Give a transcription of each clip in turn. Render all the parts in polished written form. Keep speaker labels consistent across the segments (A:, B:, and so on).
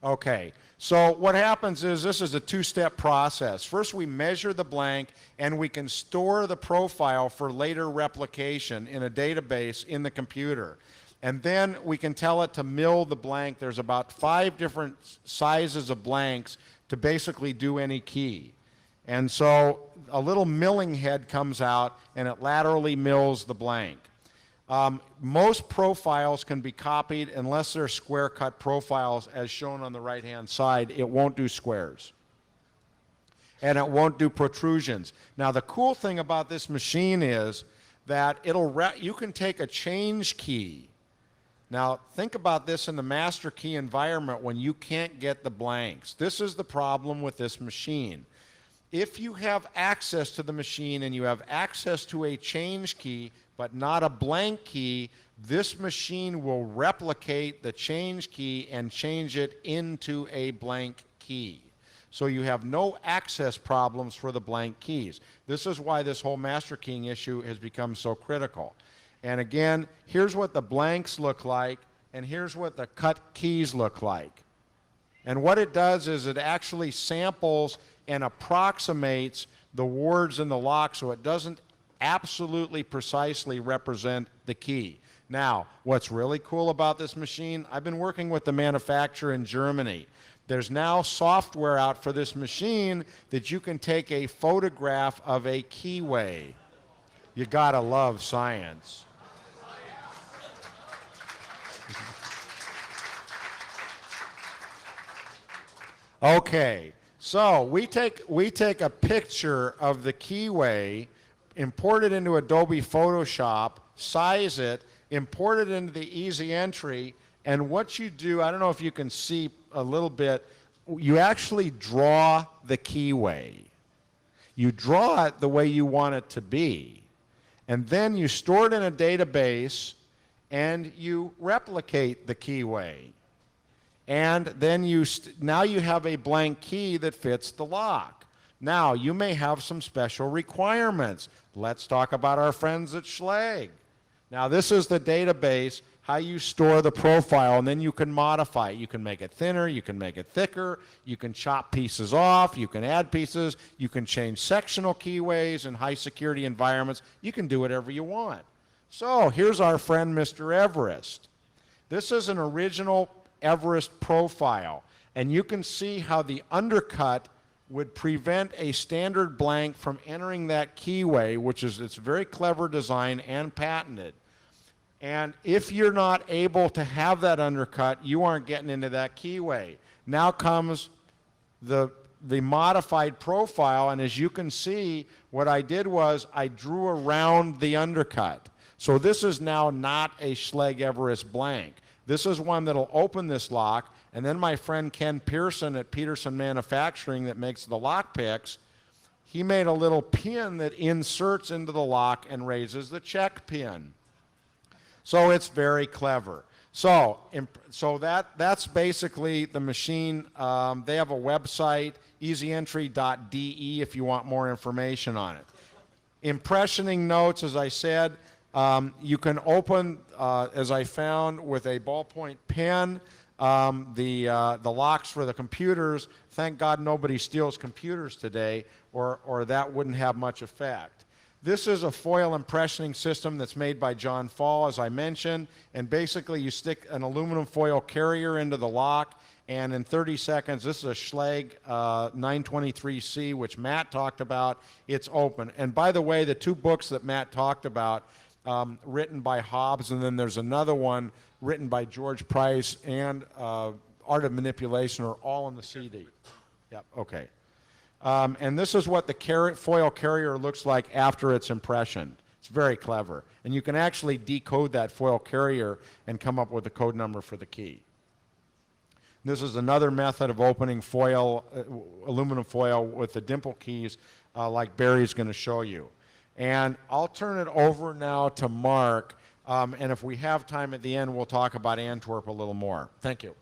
A: Okay, so what happens is this is a two-step process. First, we measure the blank, and we can store the profile for later replication in a database in the computer. And then we can tell it to mill the blank. There's about 5 different sizes of blanks to basically do any key. And so a little milling head comes out, and it laterally mills the blank. Most profiles can be copied unless they're square cut profiles as shown on the right hand side. It won't do squares. And it won't do protrusions. Now the cool thing about this machine is that you can take a change key. Now think about this in the master key environment when you can't get the blanks. This is the problem with this machine. If you have access to the machine and you have access to a change key but not a blank key, this machine will replicate the change key and change it into a blank key. So you have no access problems for the blank keys. This is why this whole master keying issue has become so critical. And again, here's what the blanks look like, and here's what the cut keys look like. And what it does is it actually samples and approximates the words in the lock so it doesn't absolutely precisely represent the key. Now, what's really cool about this machine, I've been working with the manufacturer in Germany. There's now software out for this machine that you can take a photograph of a keyway. You gotta love science. Okay, so we take a picture of the keyway, import it into Adobe Photoshop, size it, import it into the easy entry, and what you do, I don't know if you can see a little bit, you actually draw the keyway. You draw it the way you want it to be, and then you store it in a database and you replicate the keyway. And then now you have a blank key that fits the lock. Now, you may have some special requirements. Let's talk about our friends at Schlage. Now, this is the database, how you store the profile, and then you can modify it. You can make it thinner, you can make it thicker, you can chop pieces off, you can add pieces, you can change sectional keyways in high security environments. You can do whatever you want. So, here's our friend Mr. Everest. This is an original Everest profile, and you can see how the undercut would prevent a standard blank from entering that keyway, which is it's a very clever design and patented. And if you're not able to have that undercut, you aren't getting into that keyway. Now comes the modified profile, and as you can see, what I did was I drew around the undercut. So this is now not a Schlage Everest blank. This is one that'll open this lock, and then my friend Ken Pearson at Peterson Manufacturing that makes the lock picks, he made a little pin that inserts into the lock and raises the check pin. So it's very clever. So that's basically the machine. They have a website, easyentry.de, if you want more information on it. Impressioning notes, as I said, you can open, as I found, with a ballpoint pen, the locks for the computers. Thank God nobody steals computers today, or that wouldn't have much effect. This is a foil impressioning system that's made by John Fall, as I mentioned, and basically you stick an aluminum foil carrier into the lock, and in 30 seconds, this is a Schlage 923C, which Matt talked about, it's open. And by the way, the 2 books that Matt talked about, written by Hobbs, and then there's another one written by George Price and Art of Manipulation, are all on the CD. Yep, okay. And this is what the foil carrier looks like after it's impressioned. It's very clever. And you can actually decode that foil carrier and come up with the code number for the key. This is another method of opening foil, aluminum foil with the dimple keys like Barry's going to show you. And I'll turn it over now to Mark, and if we have time at the end, we'll talk about Antwerp a little more. Thank you.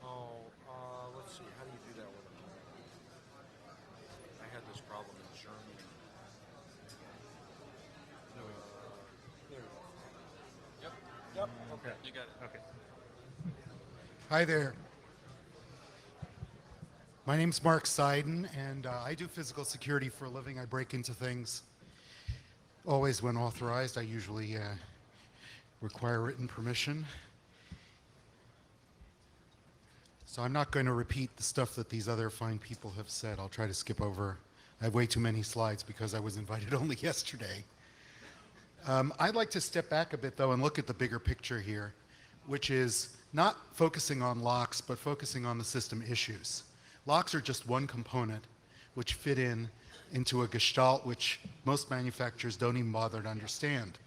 A: Oh, let's see. How do you do that with them? I had this problem in Germany. There you go. Yep. Okay. You got it. Okay.
B: Hi there. My name's Mark Seiden, and I do physical security for a living. I break into things always when authorized. I usually require written permission. So I'm not going to repeat the stuff that these other fine people have said. I'll try to skip over. I have way too many slides because I was invited only yesterday. I'd like to step back a bit, though, and look at the bigger picture here, which is not focusing on locks, but focusing on the system issues. Locks are just one component which fit into a gestalt which most manufacturers don't even bother to understand.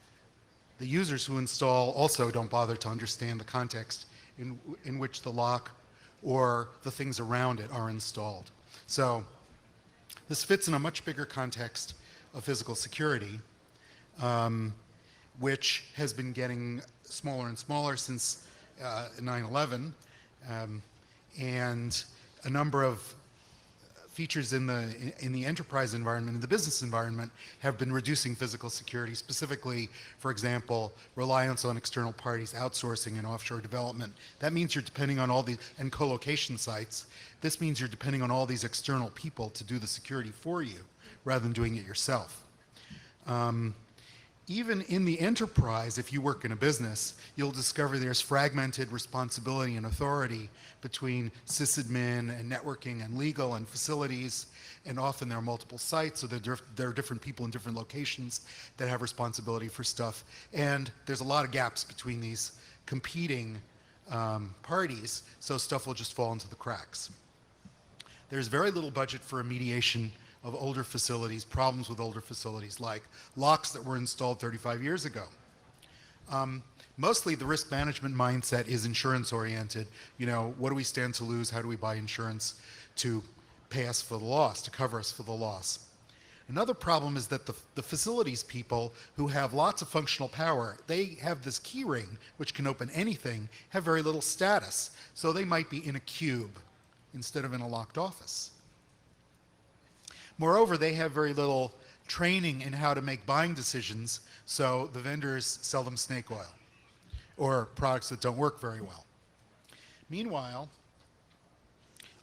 B: The users who install also don't bother to understand the context in which the lock or the things around it are installed. So this fits in a much bigger context of physical security, which has been getting smaller and smaller since 9/11, and a number of features in the enterprise environment, in the business environment, have been reducing physical security, specifically, for example, reliance on external parties, outsourcing and offshore development. That means you're depending on all these, and co-location sites. This means you're depending on all these external people to do the security for you, rather than doing it yourself. Even in the enterprise, if you work in a business, you'll discover there's fragmented responsibility and authority between sysadmin and networking and legal and facilities, and often there are multiple sites, so there are different people in different locations that have responsibility for stuff, and there's a lot of gaps between these competing parties, so stuff will just fall into the cracks. There's very little budget for remediation of older facilities, problems with older facilities, like locks that were installed 35 years ago. Mostly the risk management mindset is insurance oriented. You know, what do we stand to lose? How do we buy insurance to pay us for the loss, to cover us for the loss? Another problem is that the facilities people who have lots of functional power, they have this key ring, which can open anything, have very little status. So they might be in a cube instead of in a locked office. Moreover, they have very little training in how to make buying decisions, so the vendors sell them snake oil or products that don't work very well. Meanwhile,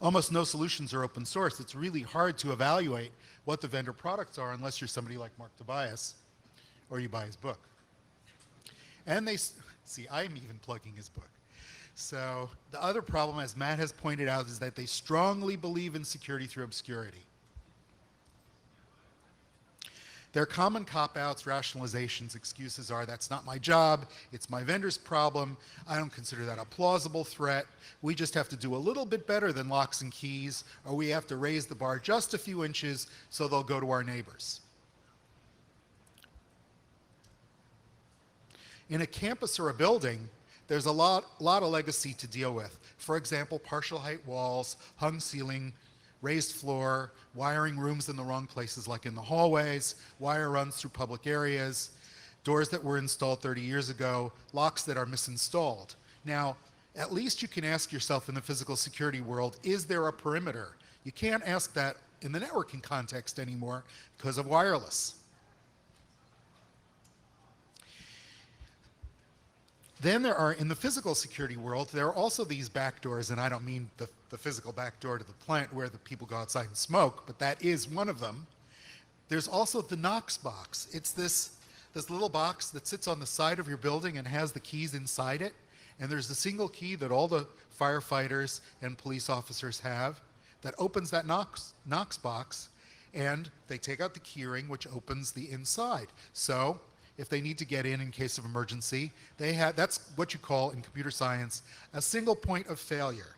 B: almost no solutions are open source. It's really hard to evaluate what the vendor products are unless you're somebody like Mark Tobias or you buy his book. And they, see, I'm even plugging his book. So the other problem, as Matt has pointed out, is that they strongly believe in security through obscurity. Their common cop-outs, rationalizations, excuses are, that's not my job, it's my vendor's problem, I don't consider that a plausible threat, we just have to do a little bit better than locks and keys, or we have to raise the bar just a few inches so they'll go to our neighbors. In a campus or a building, there's a lot of legacy to deal with. For example, partial height walls, hung ceiling, raised floor, wiring rooms in the wrong places like in the hallways, wire runs through public areas, doors that were installed 30 years ago, locks that are misinstalled. Now, at least you can ask yourself in the physical security world, is there a perimeter? You can't ask that in the networking context anymore because of wireless. Then there are, in the physical security world, there are also these backdoors, and I don't mean the physical backdoor to the plant where the people go outside and smoke, but that is one of them. There's also the Knox box. It's this little box that sits on the side of your building and has the keys inside it, and there's a single key that all the firefighters and police officers have that opens that Knox box, and they take out the key ring, which opens the inside. So if they need to get in case of emergency, that's what you call in computer science a single point of failure.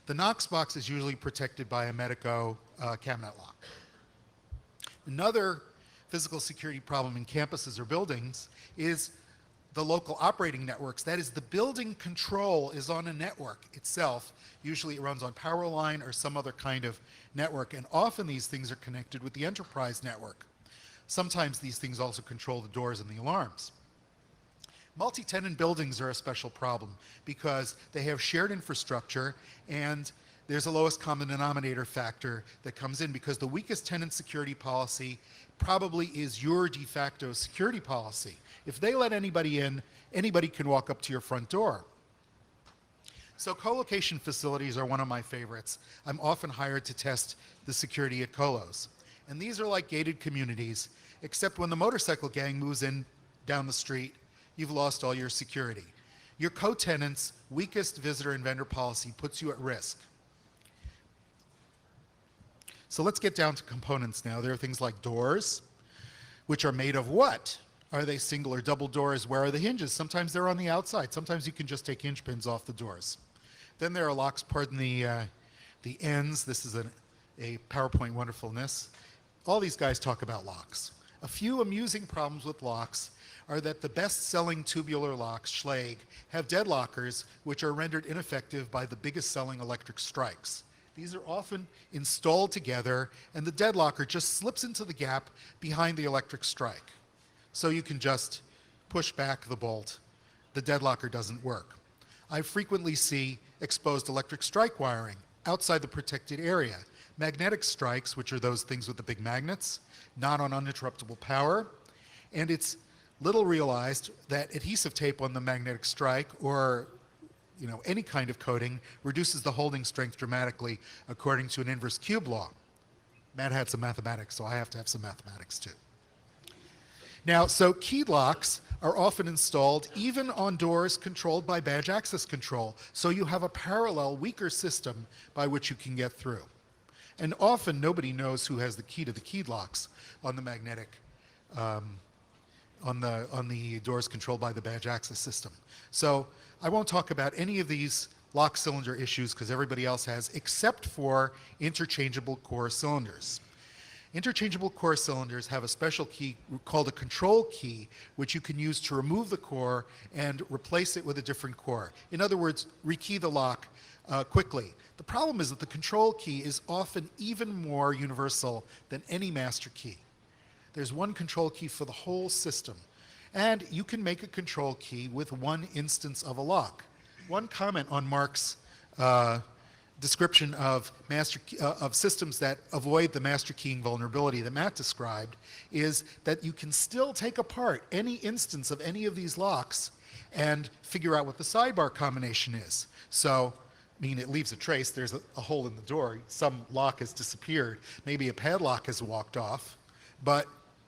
B: The Knox box is usually protected by a Medico cabinet lock. Another physical security problem in campuses or buildings is the local operating networks. That is, the building control is on a network itself. Usually it runs on power line or some other kind of network, and often these things are connected with the enterprise network. Sometimes these things also control the doors and the alarms. Multi-tenant buildings are a special problem because they have shared infrastructure, and there's a lowest common denominator factor that comes in because the weakest tenant security policy probably is your de facto security policy. If they let anybody in, anybody can walk up to your front door. So co-location facilities are one of my favorites. I'm often hired to test the security at colos. And these are like gated communities, except when the motorcycle gang moves in down the street, you've lost all your security. Your co-tenant's weakest visitor and vendor policy puts you at risk. So let's get down to components now. There are things like doors, which are made of what? Are they single or double doors? Where are the hinges? Sometimes they're on the outside. Sometimes you can just take hinge pins off the doors. Then there are locks, pardon the ends. This is a PowerPoint wonderfulness. All these guys talk about locks. A few amusing problems with locks are that the best-selling tubular locks, Schlage, have deadlockers which are rendered ineffective by the biggest-selling electric strikes. These are often installed together, and the deadlocker just slips into the gap behind the electric strike. So you can just push back the bolt. The deadlocker doesn't work. I frequently see exposed electric strike wiring outside the protected area. Magnetic strikes, which are those things with the big magnets, not on uninterruptible power. And it's little realized that adhesive tape on the magnetic strike or any kind of coating reduces the holding strength dramatically according to an inverse cube law. Matt had some mathematics, so I have to have some mathematics too. Now, so key locks are often installed even on doors controlled by badge access control, so you have a parallel, weaker system by which you can get through. And often nobody knows who has the key to the keyed locks on the magnetic, on the doors controlled by the badge access system. So I won't talk about any of these lock cylinder issues because everybody else has, except for interchangeable core cylinders. Interchangeable core cylinders have a special key called a control key, which you can use to remove the core and replace it with a different core. In other words, rekey the lock quickly. The problem is that the control key is often even more universal than any master key. There's one control key for the whole system. And you can make a control key with one instance of a lock. One comment on Mark's description of systems that avoid the master keying vulnerability that Matt described is that you can still take apart any instance of any of these locks and figure out what the sidebar combination is. So, it leaves a trace. There's a hole in the door. Some lock has disappeared. Maybe a padlock has walked off. But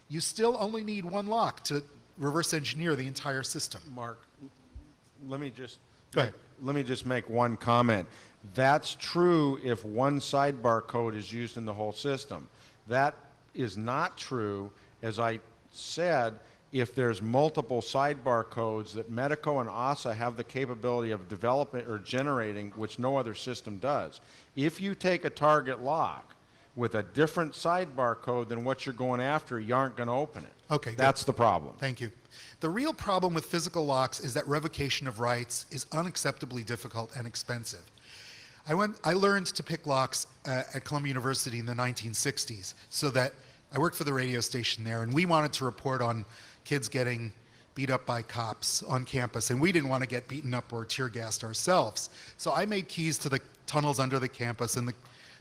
B: you still only need one lock to reverse engineer the entire system.
A: Mark, let me just
B: Go ahead.
A: let me just make one comment. That's true if one sidebar code is used in the whole system. That is not true, as I said, if there's multiple sidebar codes that Medico and ASA have the capability of developing or generating, which no other system does. If you take a target lock with a different sidebar code than what you're going after, you aren't going to open it.
B: Okay,
A: that's the problem.
B: Thank you. The real problem with physical locks is that revocation of rights is unacceptably difficult and expensive. I learned to pick locks at Columbia University in the 1960s, so that I worked for the radio station there, and we wanted to report on kids getting beat up by cops on campus, and we didn't want to get beaten up or tear gassed ourselves. So I made keys to the tunnels under the campus and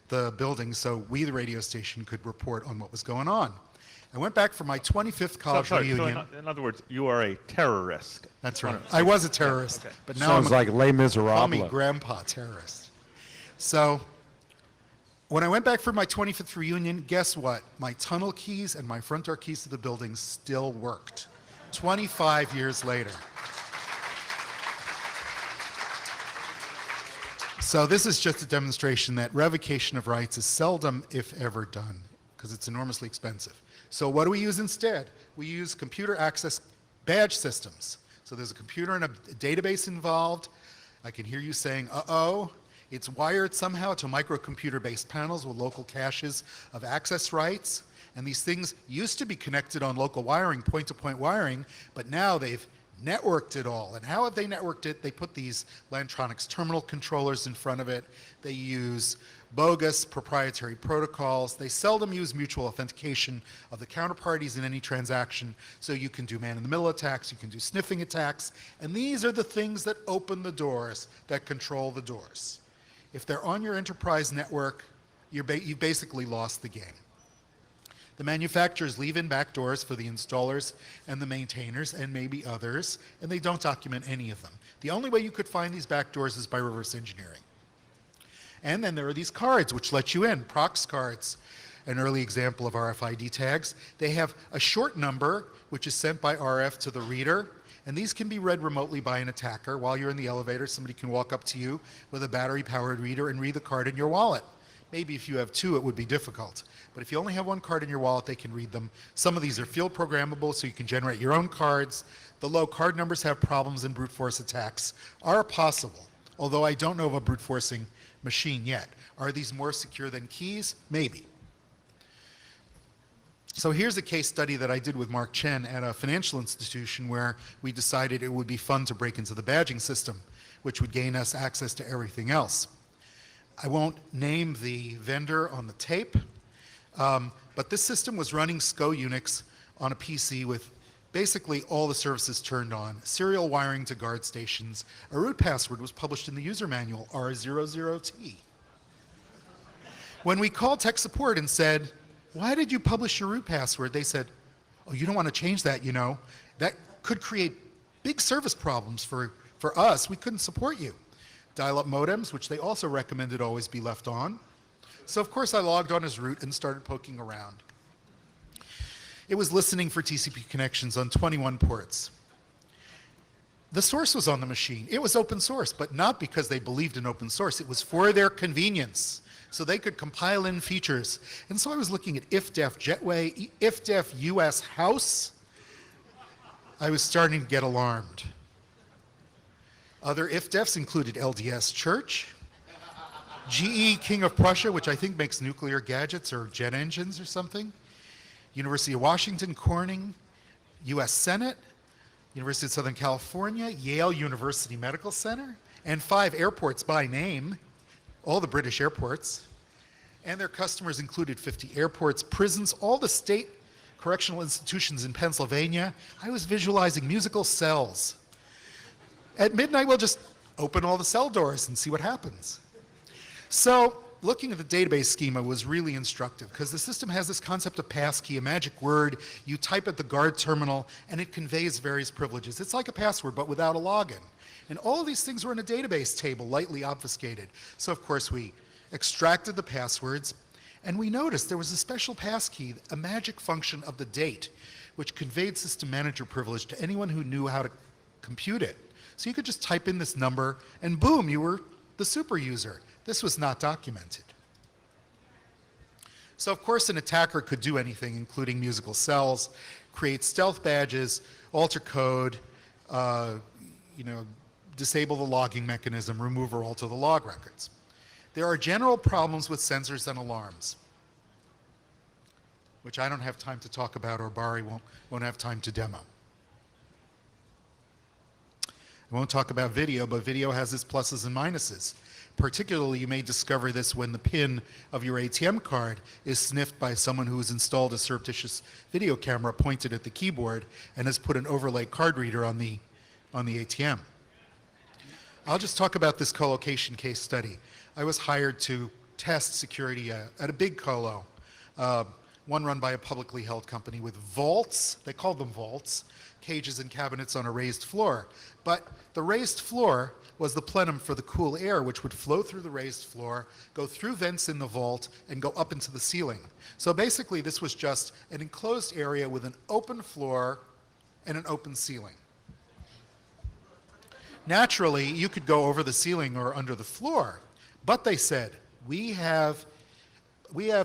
B: the buildings so we, the radio station, could report on what was going on. I went back for my 25th college reunion.
C: So in other words, you are a terrorist.
B: That's right. I was a terrorist,
C: okay.
B: but now
A: Sounds like Les
B: call me
A: Miserables.
B: grandpa terrorist. So when I went back for my 25th reunion, guess what? My tunnel keys and my front door keys to the building still worked 25 years later. So this is just a demonstration that revocation of rights is seldom, if ever, done because it's enormously expensive. So what do we use instead? We use computer access badge systems. So there's a computer and a database involved. I can hear you saying, uh-oh. It's wired somehow to microcomputer-based panels with local caches of access rights. And these things used to be connected on local wiring, point-to-point wiring, but now they've networked it all. And how have they networked it? They put these Lantronix terminal controllers in front of it. They use bogus proprietary protocols. They seldom use mutual authentication of the counterparties in any transaction, so you can do man-in-the-middle attacks, you can do sniffing attacks, and these are the things that open the doors, that control the doors. If they're on your enterprise network, you've basically lost the game. The manufacturers leave in backdoors for the installers and the maintainers and maybe others, and they don't document any of them. The only way you could find these backdoors is by reverse engineering. And then there are these cards which let you in, prox cards, an early example of RFID tags. They have a short number which is sent by RF to the reader, and these can be read remotely by an attacker. While you're in the elevator, somebody can walk up to you with a battery-powered reader and read the card in your wallet. Maybe if you have two, it would be difficult. But if you only have one card in your wallet, they can read them. Some of these are field programmable, so you can generate your own cards. The low card numbers have problems, and brute force attacks are possible, although I don't know of a brute forcing machine yet. Are these more secure than keys? Maybe. So here's a case study that I did with Mark Chen at a financial institution where we decided it would be fun to break into the badging system, which would gain us access to everything else. I won't name the vendor on the tape, but this system was running SCO Unix on a PC with basically all the services turned on, serial wiring to guard stations. A root password was published in the user manual, R00T. When we called tech support and said, why did you publish your root password? They said, oh, you don't want to change that, you know. That could create big service problems for us. We couldn't support you. Dial-up modems, which they also recommended always be left on. So of course I logged on as root and started poking around. It was listening for TCP connections on 21 ports. The source was on the machine. It was open source, but not because they believed in open source. It was for their convenience, so they could compile in features. And so I was looking at ifdef Jetway, ifdef US House. I was starting to get alarmed. Other ifdefs included LDS Church, GE King of Prussia, which I think makes nuclear gadgets or jet engines or something, University of Washington, Corning, US Senate, University of Southern California, Yale University Medical Center, and 5 airports by name, all the British airports. And their customers included 50 airports, prisons, all the state correctional institutions in Pennsylvania. I was visualizing musical cells. At midnight, we'll just open all the cell doors and see what happens. So looking at the database schema was really instructive because the system has this concept of passkey, a magic word. You type at the guard terminal and it conveys various privileges. It's like a password but without a login. And all of these things were in a database table, lightly obfuscated. So of course we extracted the passwords and we noticed there was a special passkey, a magic function of the date, which conveyed system manager privilege to anyone who knew how to compute it. So you could just type in this number and boom, you were the super user. This was not documented. So of course an attacker could do anything, including musical cells, create stealth badges, alter code, disable the logging mechanism, remove or alter the log records. There are general problems with sensors and alarms, which I don't have time to talk about, or Barry won't have time to demo. I won't talk about video, but video has its pluses and minuses. Particularly, you may discover this when the pin of your ATM card is sniffed by someone who has installed a surreptitious video camera pointed at the keyboard and has put an overlay card reader on the ATM. I'll just talk about this colocation case study. I was hired to test security at a big colo, one run by a publicly held company with vaults, they called them vaults, cages and cabinets on a raised floor. But the raised floor was the plenum for the cool air, which would flow through the raised floor, go through vents in the vault, and go up into the ceiling. So basically, this was just an enclosed area with an open floor and an open ceiling. Naturally, you could go over the ceiling or under the floor, but they said, we have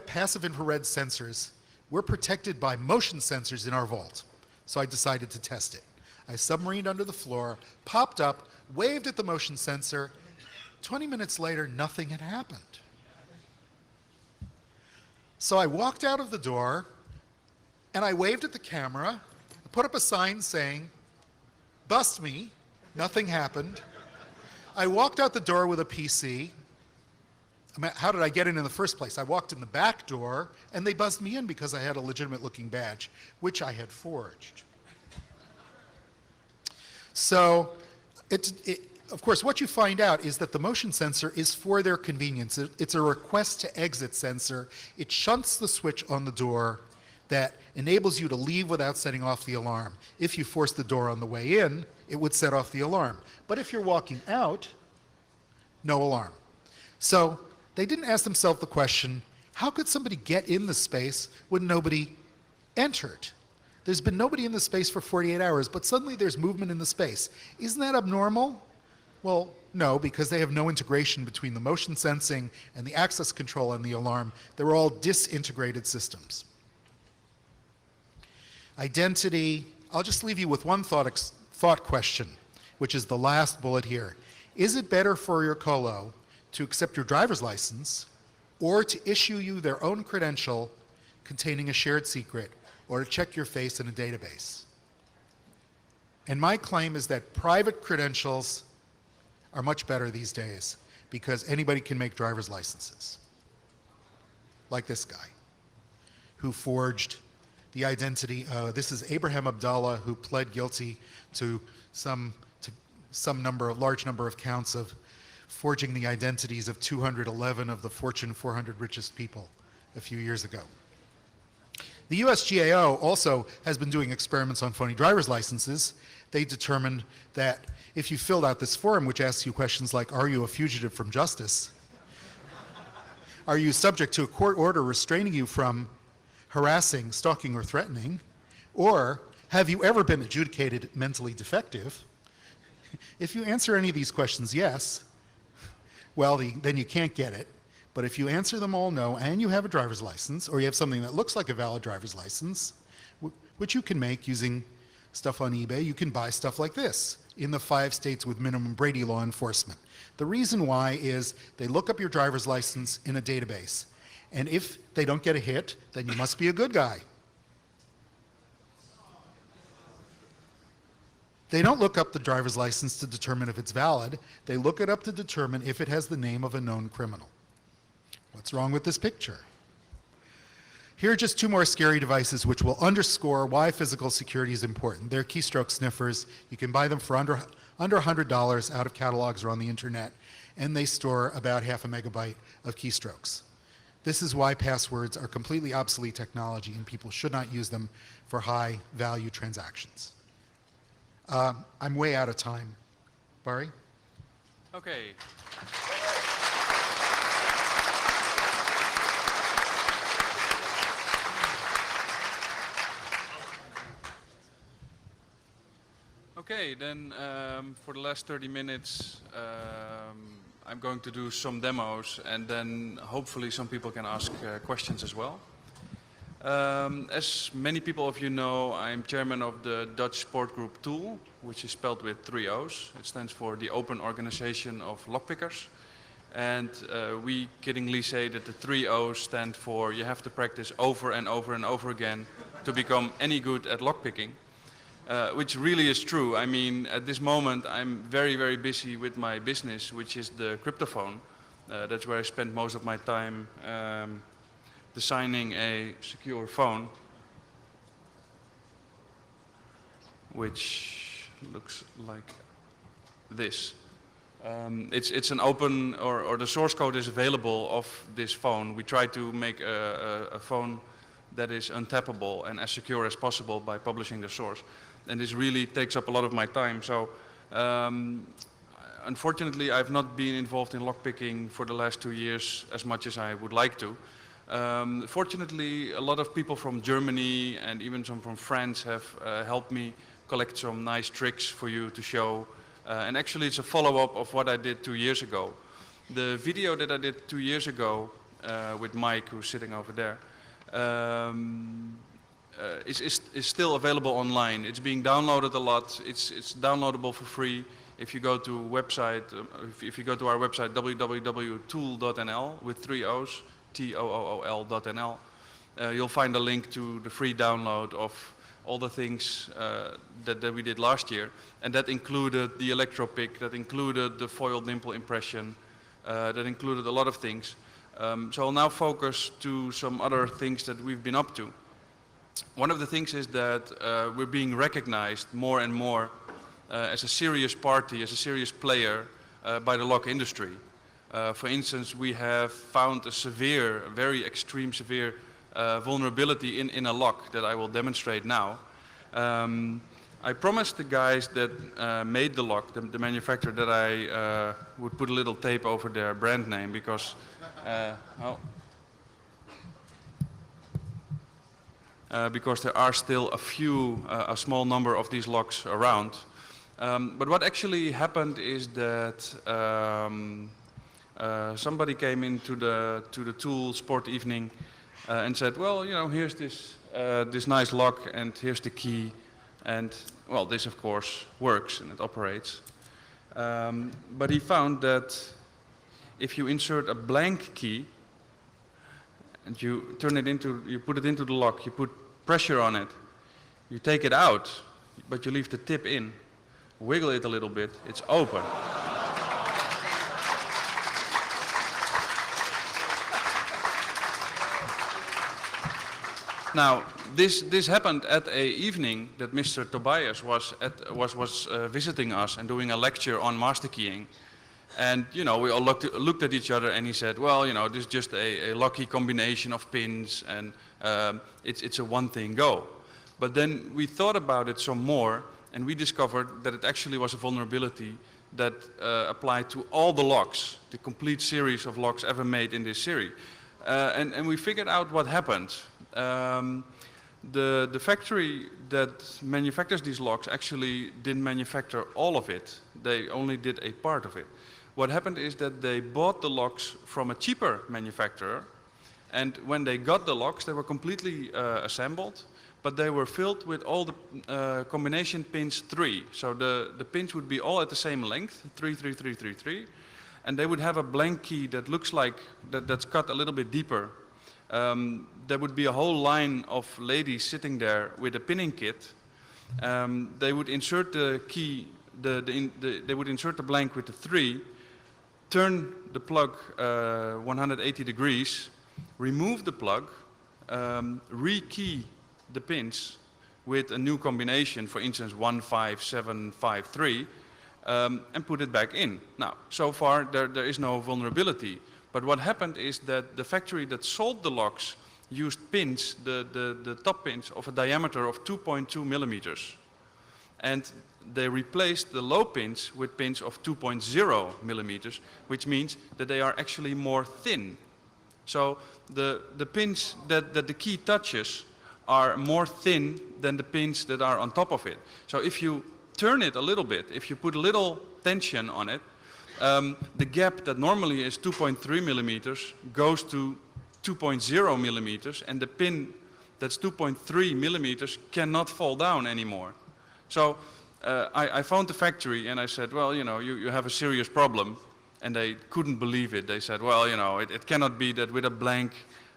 B: passive infrared sensors. We're protected by motion sensors in our vault. So I decided to test it. I submarined under the floor, popped up, waved at the motion sensor. 20 minutes later, nothing had happened. So I walked out of the door and I waved at the camera, put up a sign saying, bust me, nothing happened. I walked out the door with a PC. I mean, how did I get in the first place? I walked in the back door, and they buzzed me in because I had a legitimate-looking badge, which I had forged. So, of course, what you find out is that the motion sensor is for their convenience. It's a request to exit sensor. It shunts the switch on the door that enables you to leave without setting off the alarm. If you force the door on the way in, it would set off the alarm. But if you're walking out, no alarm. So they didn't ask themselves the question, how could somebody get in the space when nobody entered? There's been nobody in the space for 48 hours, but suddenly there's movement in the space. Isn't that abnormal? Well, no, because they have no integration between the motion sensing and the access control and the alarm. They're all disintegrated systems. Identity, I'll just leave you with one thought question, which is the last bullet here. Is it better for your colo to accept your driver's license or to issue you their own credential containing a shared secret or to check your face in a database? And my claim is that private credentials are much better these days because anybody can make driver's licenses. Like this guy who forged the identity. This is Abraham Abdallah, who pled guilty to large number of counts of forging the identities of 211 of the Fortune 400 richest people a few years ago. The USGAO also has been doing experiments on phony driver's licenses. They determined that if you filled out this form, which asks you questions like, are you a fugitive from justice? Are you subject to a court order restraining you from harassing, stalking, or threatening? Or have you ever been adjudicated mentally defective? If you answer any of these questions yes, well, then you can't get it. But if you answer them all no, and you have a driver's license, or you have something that looks like a valid driver's license, which you can make using stuff on eBay, you can buy stuff like this in the 5 states with minimum Brady law enforcement. The reason why is they look up your driver's license in a database. And if they don't get a hit, then you must be a good guy. They don't look up the driver's license to determine if it's valid. They look it up to determine if it has the name of a known criminal. What's wrong with this picture? Here are just 2 more scary devices which will underscore why physical security is important. They're keystroke sniffers. You can buy them for under $100 out of catalogs or on the internet, and they store about half a megabyte of keystrokes. This is why passwords are completely obsolete technology and people should not use them for high value transactions. I'm way out of time. Barry?
D: Okay. Okay, then for the last 30 minutes, I'm going to do some demos, and then hopefully some people can ask questions as well. As many people of you know, I'm chairman of the Dutch sport group TOOL, which is spelled with 3 O's. It stands for the Open Organization of Lockpickers. And we kiddingly say that the 3 O's stand for you have to practice over and over and over again to become any good at lockpicking. Which really is true. I mean, at this moment, I'm very, very busy with my business, which is the cryptophone. That's where I spend most of my time designing a secure phone, which looks like this. It's an open, or the source code is available of this phone. We try to make a phone that is untappable and as secure as possible by publishing the source. And this really takes up a lot of my time. So unfortunately, I've not been involved in lockpicking for the last 2 years as much as I would like to. Fortunately, a lot of people from Germany and even some from France have helped me collect some nice tricks for you to show. And actually, it's a follow-up of what I did 2 years ago. The video that I did 2 years ago with Mike, who's sitting over there, is still available online. It's being downloaded a lot. It's downloadable for free. If you go to website, if you go to our website www.tool.nl with 3 O's, TOOOL.nl, you'll find a link to the free download of all the things that we did last year, and that included the electro pick, that included the foil dimple impression, that included a lot of things. So I'll now focus to some other things that we've been up to. One of the things is that we're being recognized more and more as a serious party, as a serious player by the lock industry. For instance, we have found a severe, a very extreme severe vulnerability in a lock that I will demonstrate now. I promised the guys that made the lock, the manufacturer, that I would put a little tape over their brand name because, because there are still a small number of these locks around. But what actually happened is that somebody came into the tool sport evening and said, well, you know, here's this nice lock and here's the key. And, well, this, of course, works and it operates. But he found that if you insert a blank key and you put it into the lock, you put pressure on it, you take it out, but you leave the tip in, wiggle it a little bit, it's open. Now, this happened at an evening that Mr. Tobias was visiting us and doing a lecture on master keying. And, you know, we all looked at each other and he said, well, you know, this is just a lucky combination of pins and it's a one thing go. But then we thought about it some more and we discovered that it actually was a vulnerability that applied to all the locks, the complete series of locks ever made in this series. And we figured out what happened. The factory that manufactures these locks actually didn't manufacture all of it. They only did a part of it. What happened is that they bought the locks from a cheaper manufacturer, and when they got the locks, they were completely assembled, but they were filled with all the combination pins 3. So the pins would be all at the same length, 3, 3, 3, 3, 3, and they would have a blank key that looks like that's cut a little bit deeper. There would be a whole line of ladies sitting there with a pinning kit. They would insert the key, they would insert the blank with the 3, turn the plug 180 degrees, remove the plug, re-key the pins with a new combination, for instance 15753, and put it back in. Now, so far there is no vulnerability. But what happened is that the factory that sold the locks used pins, the top pins, of a diameter of 2.2 millimeters. And they replaced the low pins with pins of 2.0 millimeters, which means that they are actually more thin. So the pins that the key touches are more thin than the pins that are on top of it. So if you turn it a little bit, if you put a little tension on it, the gap that normally is 2.3 millimeters goes to 2.0 millimeters, and the pin that's 2.3 millimeters cannot fall down anymore. So I phoned the factory and I said, well, you know, you have a serious problem. And they couldn't believe it. They said, well, you know, it cannot be that with a blank,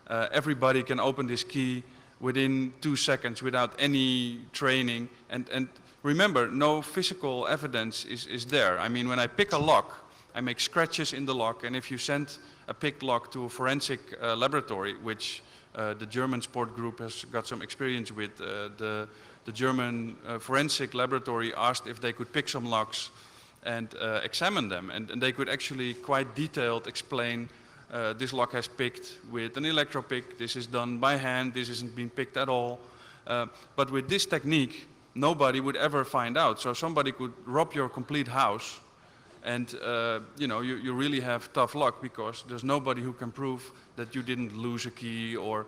D: everybody can open this key within 2 seconds without any training. And remember, no physical evidence is there. I mean, when I pick a lock, I make scratches in the lock, and if you send a picked lock to a forensic laboratory, which the German sport group has got some experience with, the German forensic laboratory asked if they could pick some locks and examine them, and they could actually quite detailed explain this lock has picked with an electropick, this is done by hand, this isn't being picked at all. But with this technique, nobody would ever find out. So somebody could rob your complete house, and you know, you really have tough luck because there's nobody who can prove that you didn't lose a key or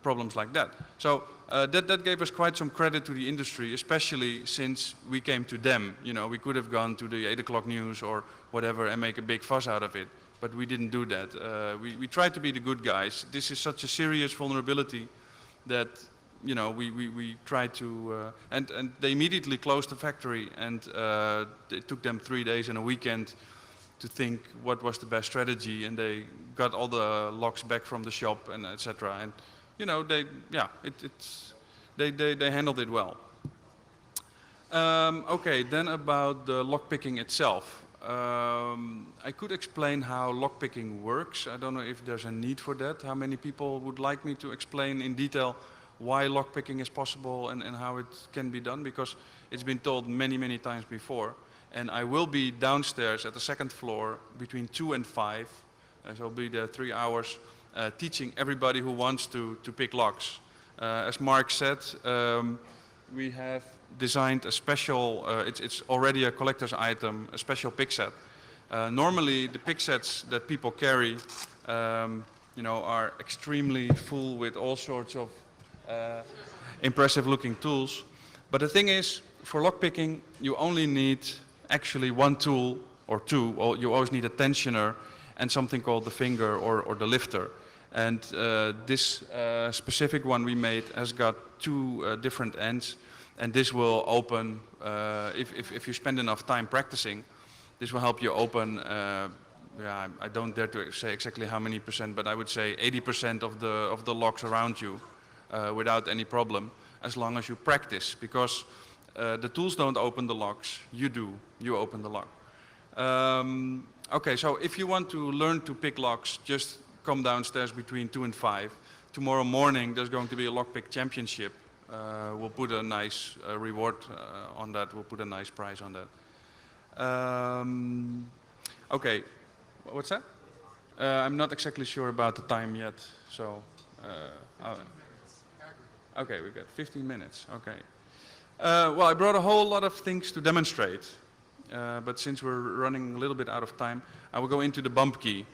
D: problems like that. So that gave us quite some credit to the industry, especially since we came to them. You know, we could have gone to the 8 o'clock news or whatever and make a big fuss out of it, but we didn't do that. We tried to be the good guys. This is such a serious vulnerability that, you know, we tried to, and they immediately closed the factory, and it took them 3 days and a weekend to think what was the best strategy, and they got all the locks back from the shop and etc. And you know, they handled it well. Okay, then about the lockpicking itself. I could explain how lockpicking works. I don't know if there's a need for that. How many people would like me to explain in detail why lockpicking is possible and how it can be done? Because it's been told many, many times before. And I will be downstairs at the second floor between 2 and 5. So I'll be there 3 hours teaching everybody who wants to pick locks. As Mark said, we have designed a special, it's already a collector's item, a special pick set. Normally the pick sets that people carry are extremely full with all sorts of impressive looking tools. But the thing is, for lockpicking, you only need actually one tool or two, or you always need a tensioner and something called the finger or the lifter. And this specific one we made has got two different ends, and this will open, if you spend enough time practicing, this will help you open, I don't dare to say exactly how many percent, but I would say 80% of the locks around you without any problem, as long as you practice, because the tools don't open the locks, you do, you open the lock. Okay, so if you want to learn to pick locks, just come downstairs between 2 and 5. Tomorrow morning there's going to be a lockpick championship. We'll put a nice reward on that, we'll put a nice prize on that. Okay, what's that? I'm not exactly sure about the time yet, so... okay, we've got 15 minutes, okay. Well, I brought a whole lot of things to demonstrate, but since we're running a little bit out of time, I will go into the bump key.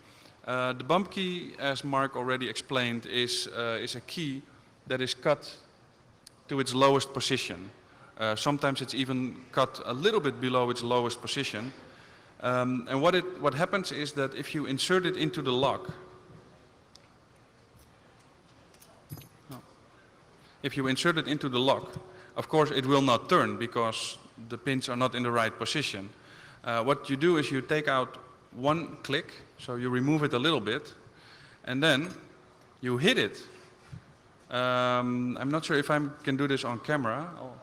D: The bump key, as Mark already explained, is a key that is cut to its lowest position. Sometimes it's even cut a little bit below its lowest position. And what happens is that if you insert it into the lock, of course it will not turn because the pins are not in the right position. What you do is you take out one click, so you remove it a little bit, and then you hit it. I'm not sure if I can do this on camera. Oh.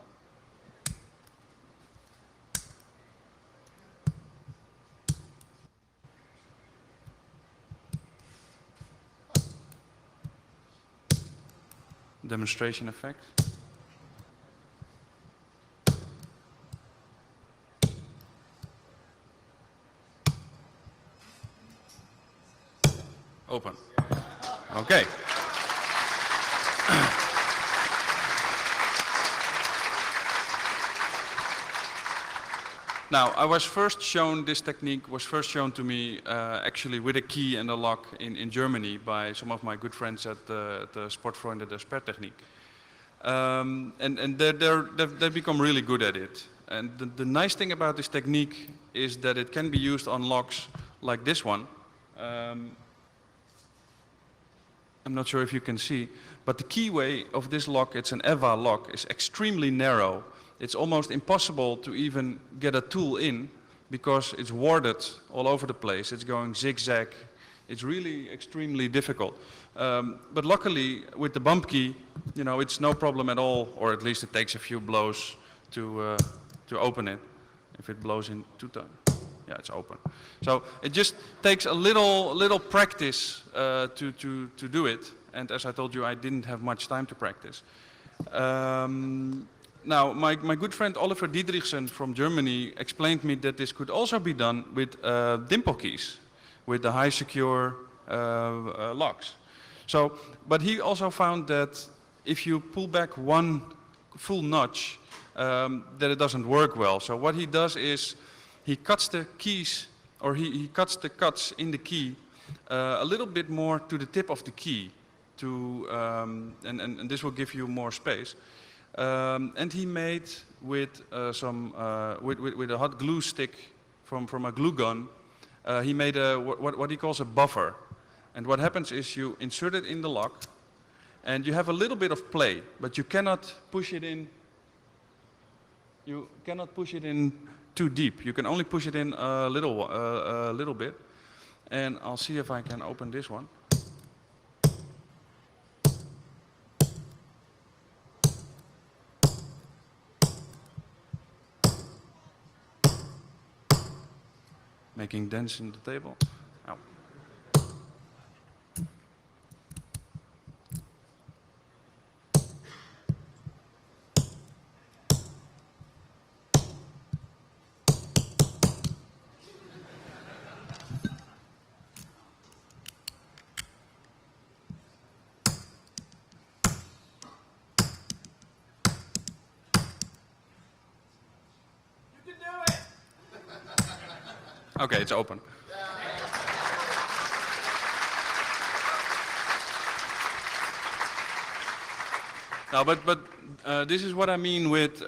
D: Demonstration effect. Open. Okay. Now, this technique was first shown to me actually with a key and a lock in Germany by some of my good friends at the Sportfreunde der Sperrtechnik. And they've become really good at it. And the nice thing about this technique is that it can be used on locks like this one. I'm not sure if you can see, but the keyway of this lock, it's an EVA lock, is extremely narrow. It's almost impossible to even get a tool in because it's warded all over the place. It's going zigzag. It's really extremely difficult. But luckily, with the bump key, it's no problem at all, or at least it takes a few blows to open it. If it blows in 2 times. Yeah, it's open. So it just takes a little practice to do it. And as I told you, I didn't have much time to practice. Now, my good friend Oliver Diedrichsen from Germany explained me that this could also be done with dimple keys, with the high secure locks. So, but he also found that if you pull back one full notch, that it doesn't work well. So what he does is he cuts the keys, or he cuts the cuts in the key a little bit more to the tip of the key, and this will give you more space. And he made with with a hot glue stick from a glue gun, he made what he calls a buffer. And what happens is you insert it in the lock, and you have a little bit of play, but you cannot push it in. You cannot push it in too deep. You can only push it in a little bit. And I'll see if I can open this one. making dents in the table. Ow. Okay, it's open. No, but this is what I mean with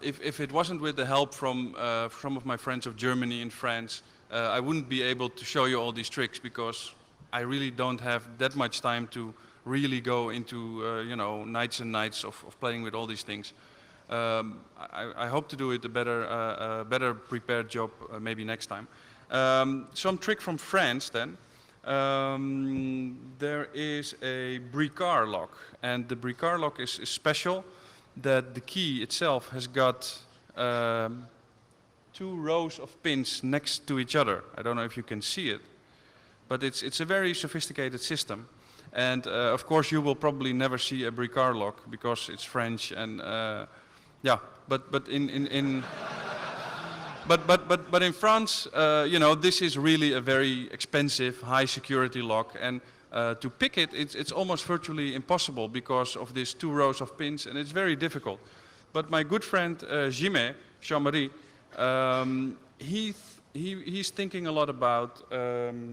D: if it wasn't with the help from some of my friends of Germany and France, I wouldn't be able to show you all these tricks because I really don't have that much time to really go into you know, nights and nights of playing with all these things. I hope to do it a better prepared job maybe next time. Some trick from France then. There is a Bricard lock, and the Bricard lock is special that the key itself has got 2 rows of pins next to each other. I don't know if you can see it, but it's a very sophisticated system. And of course you will probably never see a Bricard lock because it's French and yeah, but in But in France, you know, this is really a very expensive, high security lock, and to pick it, it's almost virtually impossible because of these 2 rows of pins, and it's very difficult. But my good friend Jean-Marie, he's thinking a lot about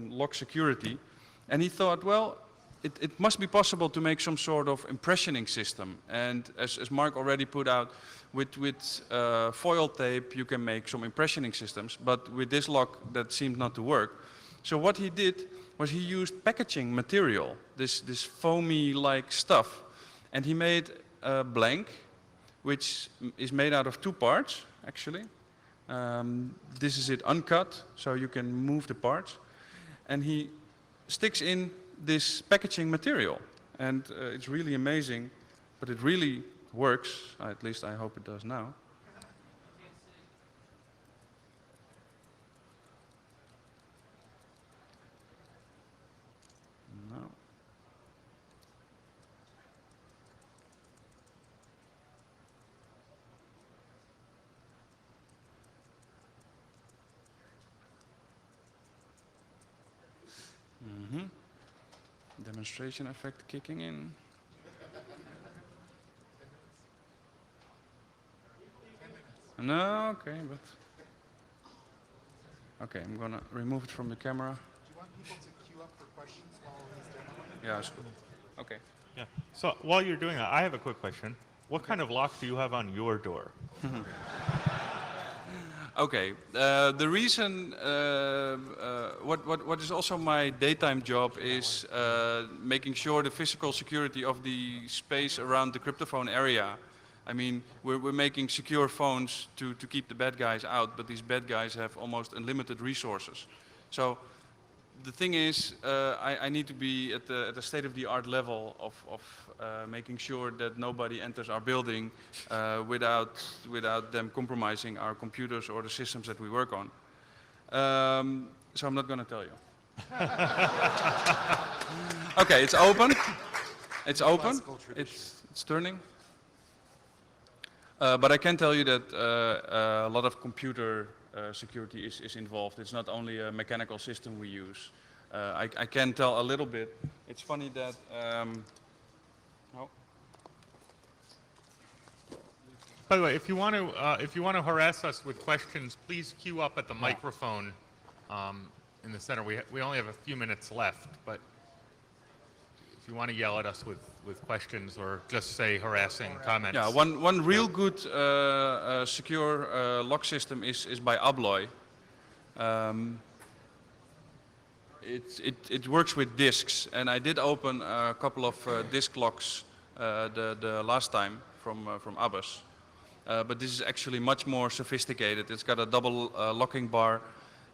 D: lock security, and he thought, well, it must be possible to make some sort of impressioning system. And as Mark already put out, with foil tape you can make some impressioning systems, but with this lock that seemed not to work. So what he did was he used packaging material, this foamy-like stuff, and he made a blank, which is made out of 2 parts, actually. This is it uncut, so you can move the parts. And he sticks in this packaging material. And it's really amazing, but it really works. At least I hope it does now. No. Demonstration effect kicking in. No, okay, but okay, I'm gonna remove it from the camera.
B: Do you want people to queue up for questions while he's demoing?
D: Yeah, it's good. Okay.
C: Yeah. So while you're doing that, I have a quick question. What kind of lock do you have on your door?
D: Okay. The reason, what is also my daytime job is making sure the physical security of the space around the cryptophone area. I mean, we're making secure phones to keep the bad guys out, but these bad guys have almost unlimited resources. So the thing is, I need to be at the state-of-the-art level of making sure that nobody enters our building without them compromising our computers or the systems that we work on. So I'm not going to tell you. Okay, it's open. It's open. It's turning. But I can tell you that a lot of computer security is involved. It's not only a mechanical system we use. I can tell a little bit. It's funny that. Oh.
C: By the way, if you want to harass us with questions, please queue up at the microphone in the center. We only have a few minutes left, but if you want to yell at us with questions or just say harassing comments.
D: Yeah, one real good secure lock system is by Abloy. It works with disks, and I did open a couple of disk locks the last time from Abbas. But this is actually much more sophisticated. It's got a double locking bar,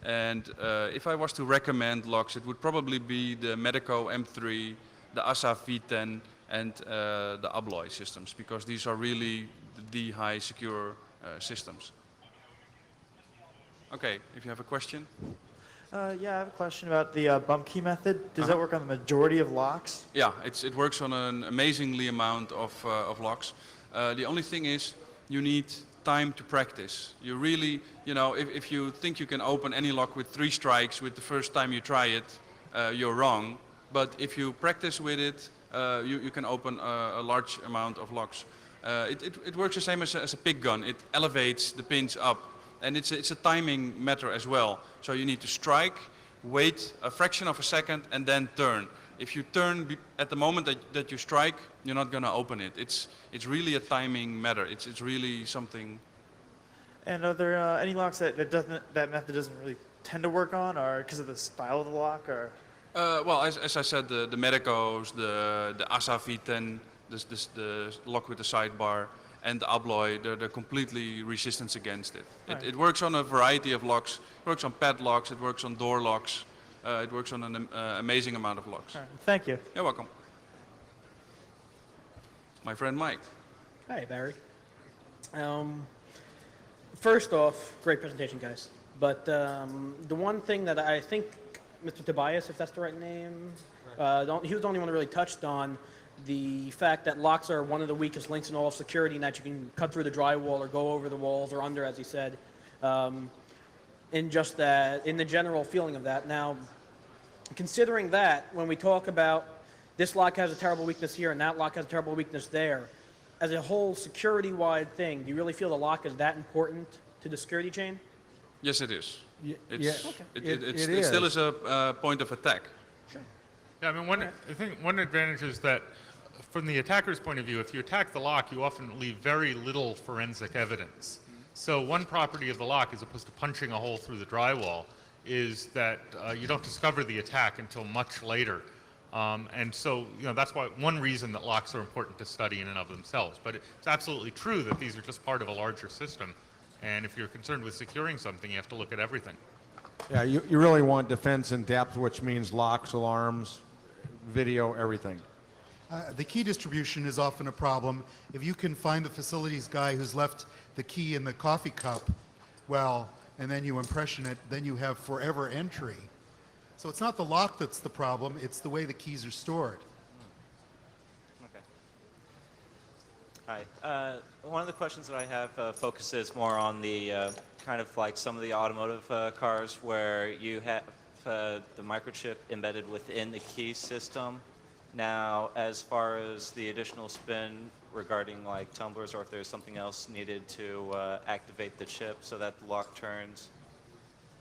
D: and if I was to recommend locks, it would probably be the Medeco M3, the ASA V10, and the Abloy systems, because these are really the high secure systems. Okay, if you have a question.
E: Yeah, I have a question about the bump key method. Does that work on the majority of locks?
D: Yeah, it works on an amazingly amount of locks. The only thing is you need time to practice. You really, if you think you can open any lock with 3 strikes with the first time you try it, you're wrong. But if you practice with it, you can open a large amount of locks. It works the same as a pick gun. It elevates the pins up. And it's a timing matter as well. So you need to strike, wait a fraction of a second, and then turn. If you turn at the moment that you strike, you're not going to open it. It's really a timing matter. It's really something.
E: And are there any locks that that method doesn't really tend to work on, or because of the style of the lock, or?
D: Well, as I said, the Medicos, the ASA V10, the lock with the sidebar, and the Abloy, they're completely resistant against it. It works on a variety of locks. It works on padlocks, it works on door locks, it works on an amazing amount of locks.
E: All right, thank you.
D: You're welcome. My friend Mike.
F: Hi, Barry. First off, great presentation, guys. But the one thing that I think Mr. Tobias, if that's the right name, he was the only one that really touched on the fact that locks are one of the weakest links in all of security, and that you can cut through the drywall or go over the walls or under, as he said, in just that, in the general feeling of that. Now, considering that, when we talk about this lock has a terrible weakness here and that lock has a terrible weakness there, as a whole security-wide thing, do you really feel the lock is that important to the security chain?
D: Yes, it is.
A: It
D: It still is a point of attack.
C: Yeah, I mean, I think one advantage is that from the attacker's point of view, if you attack the lock, you often leave very little forensic evidence. So one property of the lock, as opposed to punching a hole through the drywall, is that you don't discover the attack until much later. And so, that's one reason that locks are important to study in and of themselves. But it's absolutely true that these are just part of a larger system. And if you're concerned with securing something, you have to look at everything.
A: Yeah, you really want defense in depth, which means locks, alarms, video, everything.
B: The key distribution is often a problem. If you can find the facilities guy who's left the key in the coffee cup, well, and then you impression it, then you have forever entry. So it's not the lock that's the problem, it's the way the keys are stored.
G: Okay. Hi. One of the questions that I have focuses more on the kind of like some of the automotive cars where you have the microchip embedded within the key system. Now, as far as the additional spin regarding like tumblers, or if there's something else needed to activate the chip so that the lock turns.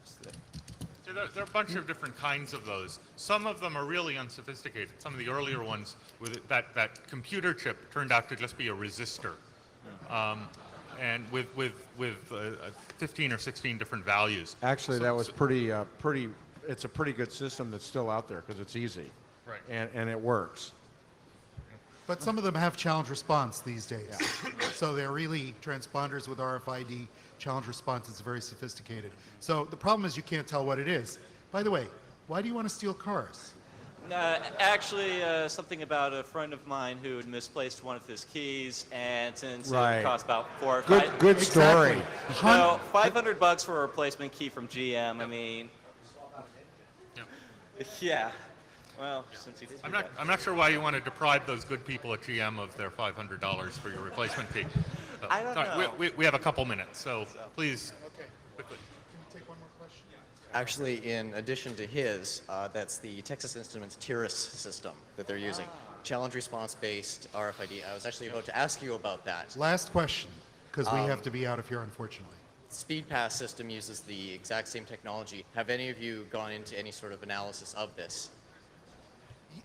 C: So there are a bunch of different kinds of those. Some of them are really unsophisticated. Some of the earlier ones with that computer chip turned out to just be a resistor, and with 15 or 16 different values.
A: Actually, that was it's a pretty good system that's still out there because it's easy.
C: Right.
A: And it works.
B: But some of them have challenge response these days. So they're really transponders with RFID. Challenge response is very sophisticated. So the problem is you can't tell what it is. By the way, why do you want to steal cars?
G: Actually, something about a friend of mine who had misplaced one of his keys, and since
A: Right.
G: it cost about
A: Good story.
G: No, $500 for a replacement key from GM. I mean, yeah. Well, since he did.
C: I'm not sure why you want to deprive those good people at GM of their $500 for your replacement key. So,
G: I don't
C: sorry,
G: know.
C: We have a couple minutes, so please.
B: Okay.
C: Quickly.
B: Can we take one more question?
H: Actually, in addition to his, that's the Texas Instruments Tiris system that they're using. Challenge response-based RFID. I was actually about to ask you about that.
B: Last question, because we have to be out of here, unfortunately.
H: SpeedPass system uses the exact same technology. Have any of you gone into any sort of analysis of this?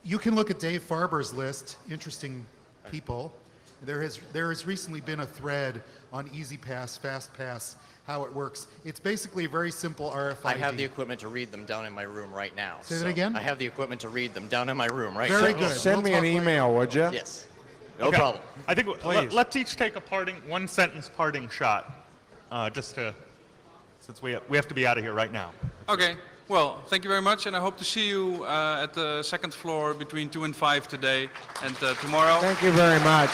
B: You can look at Dave Farber's list, interesting people. There has recently been a thread on EasyPass, FastPass, how it works. It's basically a very simple RFID.
H: I have the equipment to read them down in my room right now.
B: Say that again?
H: I have the equipment to read them down in my room right
B: Very
H: now.
B: good.
A: Send me
B: We'll
A: an
B: talk later.
A: email, would you?
H: Yes. No
C: Okay.
H: problem.
C: I think
A: Please.
C: let's each take a one sentence parting shot, since we have to be out of here right now.
D: Okay. Well, thank you very much, and I hope to see you at the second floor between 2 and 5 today and tomorrow.
A: Thank you very much.